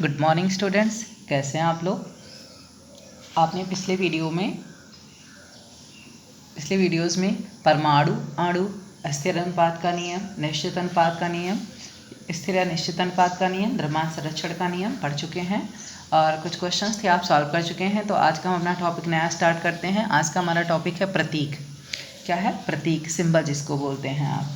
Good morning students, कैसे हैं आप लोग। आपने पिछले वीडियोस में परमाणु अणु अस्थिर अनुपात का नियम, निश्चित अनुपात का नियम, स्थिर निश्चित अनुपात का नियम, द्रव्यमान संरक्षण का नियम पढ़ चुके हैं और कुछ क्वेश्चंस थे आप सॉल्व कर चुके हैं। तो आज का हम अपना टॉपिक नया स्टार्ट करते हैं। आज का हमारा टॉपिक है प्रतीक। क्या है? प्रतीक, सिंबल जिसको बोलते हैं आप।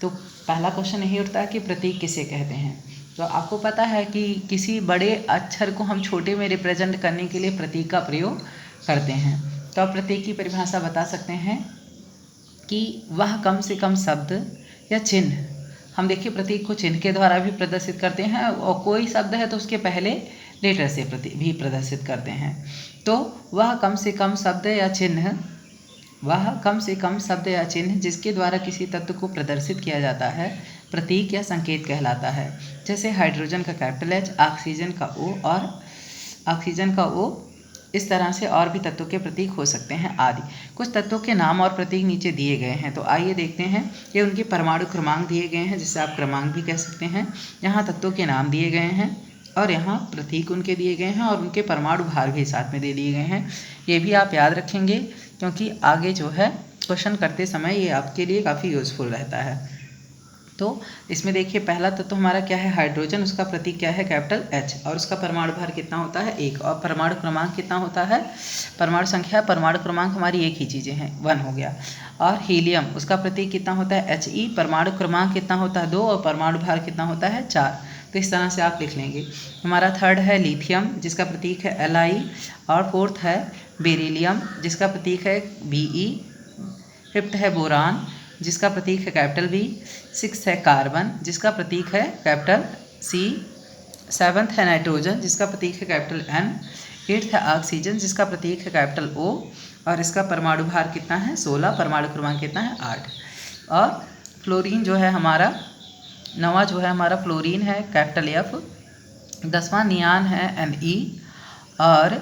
तो पहला क्वेश्चन यही उठता है कि प्रतीक किसे कहते हैं। तो आपको पता है कि किसी बड़े अक्षर को हम छोटे में रिप्रेजेंट करने के लिए प्रतीक का प्रयोग करते हैं। तो आप प्रतीक की परिभाषा बता सकते हैं कि वह कम से कम शब्द या चिन्ह, हम देखिए प्रतीक को चिन्ह के द्वारा भी प्रदर्शित करते हैं और कोई शब्द है तो उसके पहले लेटर से भी प्रदर्शित करते हैं। तो वह कम से कम शब्द या चिन्ह जिसके द्वारा किसी तत्व को प्रदर्शित किया जाता है प्रतीक या संकेत कहलाता है। जैसे हाइड्रोजन का कैपिटल H, ऑक्सीजन का O, इस तरह से और भी तत्वों के प्रतीक हो सकते हैं आदि। कुछ तत्वों के नाम और प्रतीक नीचे दिए गए हैं, तो आइए देखते हैं। ये उनके परमाणु क्रमांक दिए गए हैं, जिसे आप क्रमांक भी कह सकते हैं। यहाँ तत्वों के नाम दिए गए हैं और यहाँ प्रतीक उनके दिए गए हैं और उनके परमाणु भार भी साथ में दे दिए गए हैं। ये भी आप याद रखेंगे क्योंकि आगे जो है क्वेश्चन करते समय ये आपके लिए काफ़ी यूज़फुल रहता है। तो इसमें देखिए पहला तत्व हमारा क्या है? हाइड्रोजन। उसका प्रतीक क्या है? Capital H। और उसका परमाणु भार कितना होता है? 1। और परमाणु क्रमांक कितना होता है? परमाणु संख्या, परमाणु क्रमांक हमारी एक ही चीज़ें हैं, 1 हो गया। और हीलियम, उसका प्रतीक कितना होता है? He। परमाणु क्रमांक कितना होता है? 2। और परमाणु भार कितना होता है? 4। तो इस तरह से आप लिख लेंगे। हमारा थर्ड है लिथियम, जिसका प्रतीक है Li। और फोर्थ है बेरिलियम, जिसका प्रतीक है Be। फिफ्थ है बोरान, जिसका प्रतीक है कैपिटल V। 6 है कार्बन, जिसका प्रतीक है कैपिटल C। 7th है नाइट्रोजन, जिसका प्रतीक है कैपिटल N। 8th है ऑक्सीजन, जिसका प्रतीक है कैपिटल O। और इसका परमाणु भार कितना है? 16। परमाणु क्रमांक कितना है? 8। और फ्लोरीन जो है हमारा, 9वां जो है हमारा फ्लोरीन है कैपिटल F। 10वां नियान है Ne। और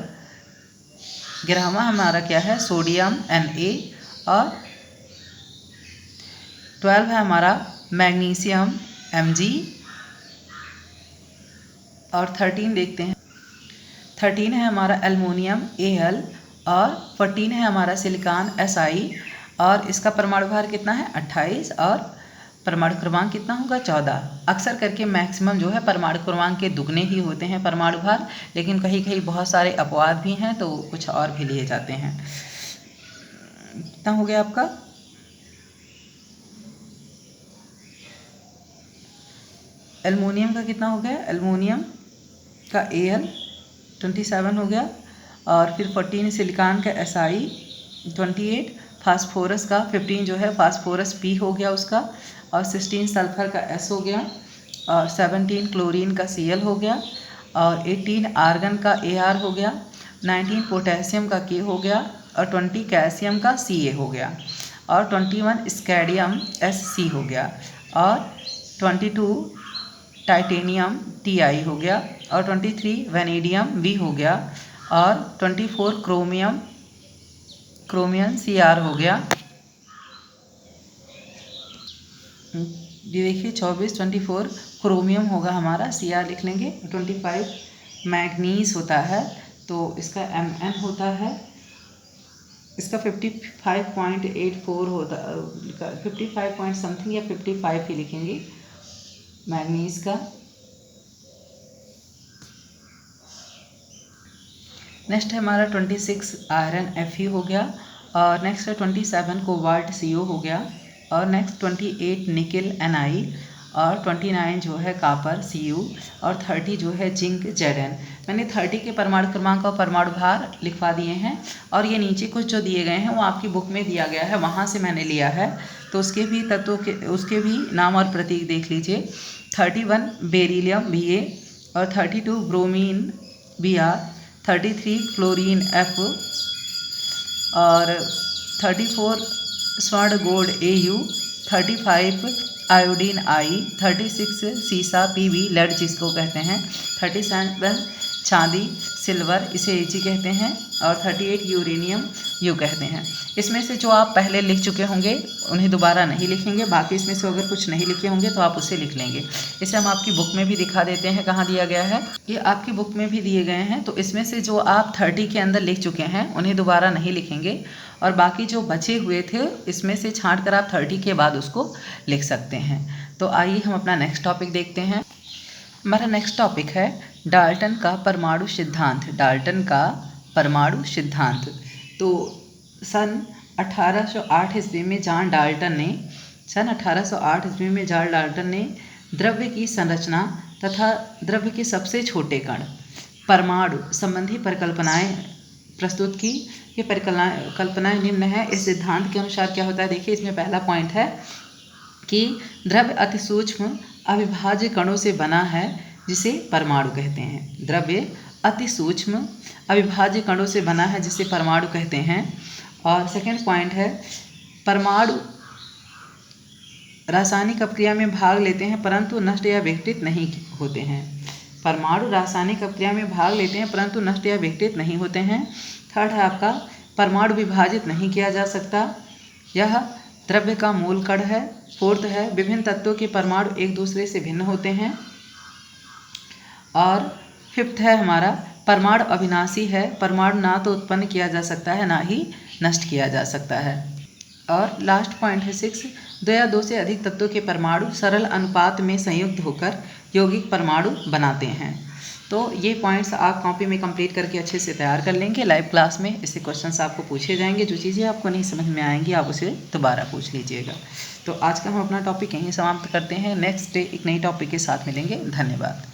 11वां हमारा क्या है? Sodium Na। और 12 है हमारा मैग्नीशियम Mg। और 13 देखते हैं, 13 है हमारा एल्युमिनियम Al। और 14 है हमारा सिलिकॉन Si। और इसका परमाणु भार कितना है? 28। और परमाणु क्रमांक कितना होगा? 14। अक्सर करके मैक्सिमम जो है परमाणु क्रमांक के दुगने ही होते हैं परमाणु भार, लेकिन कहीं कहीं बहुत सारे अपवाद भी हैं तो कुछ और भी लिए जाते हैं। कितना हो गया आपका? एल्युमिनियम का कितना हो गया? एल्युमिनियम का Al 27 हो गया। और फिर 14 सिलिकॉन का Si 28। फास्फोरस का 15 जो है फास्फोरस P हो गया उसका। और 16 सल्फर का S हो गया। और 17 क्लोरीन का Cl हो गया। और 18 आर्गन का Ar हो गया। 19 पोटेशियम का K हो गया। और 20 कैल्शियम का Ca हो गया। और 21 स्कैडियम Sc हो गया। और 22 टाइटेनियम Ti हो गया। और 23 वेनेडियम V हो गया। और 24 क्रोमियम Cr हो गया। ये देखिए 24 क्रोमियम होगा हमारा, Cr लिख लेंगे। 25 मैग्नीज होता है, तो इसका Mn होता है। इसका 55.84 होता, 55 पॉइंट समथिंग या 55 ही लिखेंगे मैग्नीज का। नेक्स्ट है हमारा 26 आयरन Fe हो गया। और नेक्स्ट है 27 कोबाल्ट CO हो गया। और नेक्स्ट 28 निकिल Ni। और 29 जो है कापर Cu। और 30 जो है जिंक Zn। मैंने 30 के परमाणु क्रमांक और परमाणु भार लिखवा दिए हैं। और ये नीचे कुछ जो दिए गए हैं वो आपकी बुक में दिया गया है, वहाँ से मैंने लिया है, तो उसके भी नाम और प्रतीक देख लीजिए। 31 बेरिलियम Ba। और 32 ब्रोमीन Br। 33 fluorine F। और 34 स्वर्ण गोल्ड Au। 35 iodine I। 36 सीसा Pb, लेड जिसको कहते हैं। 37 चांदी सिल्वर, इसे Ag कहते हैं। और 38 यूरेनियम U कहते हैं। इसमें से जो आप पहले लिख चुके होंगे उन्हें दोबारा नहीं लिखेंगे, बाकी इसमें से अगर कुछ नहीं लिखे होंगे तो आप उसे लिख लेंगे। इसे हम आपकी बुक में भी दिखा देते हैं कहाँ दिया गया है, ये आपकी बुक में भी दिए गए हैं। तो इसमें से जो आप 30 के अंदर लिख चुके हैं उन्हें दोबारा नहीं लिखेंगे, और बाकी जो बचे हुए थे इसमें से छाँट कर आप 30 के बाद उसको लिख सकते हैं। तो आइए हम अपना नेक्स्ट टॉपिक देखते हैं। हमारा नेक्स्ट टॉपिक है डाल्टन का परमाणु सिद्धांत। डाल्टन का परमाणु सिद्धांत। तो सन 1808 ईस्वी में जॉन डाल्टन ने द्रव्य की संरचना तथा द्रव्य के सबसे छोटे कण परमाणु संबंधी परिकल्पनाएं प्रस्तुत की। ये परिकल्पनाएं निम्न है। इस सिद्धांत के अनुसार क्या होता है, देखिए इसमें पहला पॉइंट है कि द्रव्य अति सूक्ष्म अविभाज्य कणों से बना है जिसे परमाणु कहते हैं। द्रव्य अति सूक्ष्म अविभाज्य कणों से बना है जिसे परमाणु कहते हैं। और सेकंड पॉइंट है परमाणु रासायनिक अपक्रिया में भाग लेते हैं परंतु नष्ट या विघटित नहीं होते हैं। परमाणु रासायनिक अपक्रिया में भाग लेते हैं परंतु नष्ट या विघटित नहीं होते हैं। थर्ड है आपका परमाणु विभाजित नहीं किया जा सकता, यह द्रव्य का मूल कण है। फोर्थ है विभिन्न तत्वों के परमाणु एक दूसरे से भिन्न होते हैं। और फिफ्थ है हमारा परमाणु अविनाशी है, परमाणु ना तो उत्पन्न किया जा सकता है ना ही नष्ट किया जा सकता है। और लास्ट पॉइंट है 6, 2 या 2 से अधिक तत्वों के परमाणु सरल अनुपात में संयुक्त होकर यौगिक परमाणु बनाते हैं। तो ये पॉइंट्स आप कॉपी में कंप्लीट करके अच्छे से तैयार कर लेंगे। लाइव क्लास में इससे क्वेश्चंस आपको पूछे जाएंगे, जो चीज़ें आपको नहीं समझ में आएंगी आप उसे दोबारा पूछ लीजिएगा। तो आज का हम अपना टॉपिक यहीं समाप्त करते हैं। नेक्स्ट डे एक नई टॉपिक के साथ मिलेंगे। धन्यवाद।